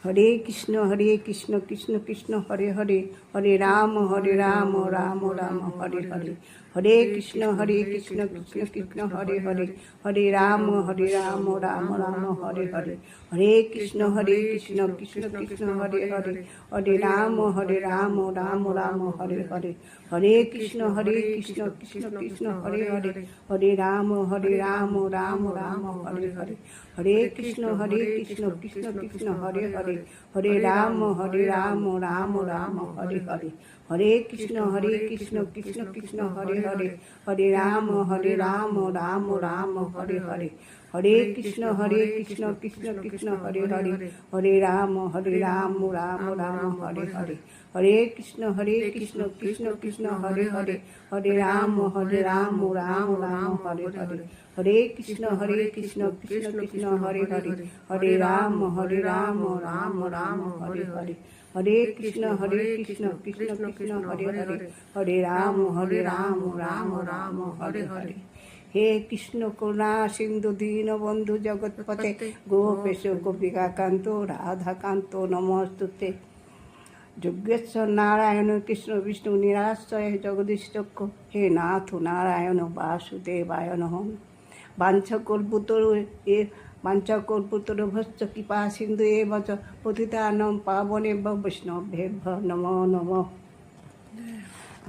হরে কৃষ্ণ কৃষ্ণ কৃষ্ণ হরে হরে, হরে রাম রাম রাম হরে হরে। হরে কৃষ্ণ কৃষ্ণ কৃষ্ণ হরে হরে, হরে রাম রাম রাম হরে হরে। হরে কৃষ্ণ কৃষ্ণ কৃষ্ণ হরে হরে, হরে রাম রাম রাম হরে হরে। হরে কৃষ্ণ কৃষ্ণ কৃষ্ণ হরে হরে, হরে রাম রাম রাম হরে হরে। হরে কৃষ্ণ কৃষ্ণ কৃষ্ণ হরে হরে, হরে রাম রাম রাম হরে হরে। হরে কৃষ্ণ কৃষ্ণ কৃষ্ণ হরে হরে, হরে রাম রাম রাম হরে হরে। হরে কৃষ্ণ কৃষ্ণ কৃষ্ণ হরে হরে, হরে রাম রাম রাম হরে হরে। হরে কৃষ্ণ কৃষ্ণ কৃষ্ণ হরে হরে, হরে রাম রাম রাম হরে হরে। হরে কৃষ্ণ কৃষ্ণ কৃষ্ণ হরে হরে, হরে রাম রাম রাম হরে হরে। হরে কৃষ্ণ কৃষ্ণ কৃষ্ণ হরে হরে, হরে রাম রাম রাম হরে হরে। হে কৃষ্ণ করুণা সিন্ধু দীন বন্ধু জগৎপতে, গোপেশ গোপিকাকান্ত রাধাকান্ত নমস্তুতে। যজ্ঞেশ্বর নারায়ণ কৃষ্ণ বিষ্ণু নিরাশ্রয় জগদীশ্বক্ষ, হে নাথ নারায়ণ বাসুদেবায় নমঃ। বাঞ্ছাকল্পতরু ভস্য কৃপা সিন্ধু এব চ পতিতানাং পাবনেভ্যো বৈষ্ণবেভ্যো নমো নমঃ।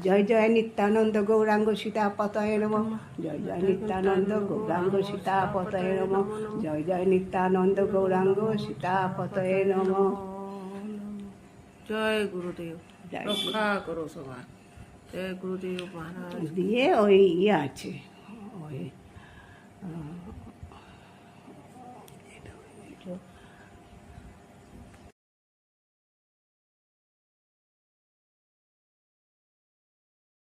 জয় জয় নিত্যানন্দ গৌরাঙ্গ সীতাপতয়ে নমঃ। জয় জয় নিত্যানন্দ গৌরাঙ্গ সীতাপতয়ে নমঃ। জয় জয় নিত্যানন্দ গৌরাঙ্গ সীতাপতয়ে নমঃ। জয় গুরুদেব, রক্ষা করো সবাই। জয় গুরুদেব মহারাজ। দিয়ে ওই আছে ওই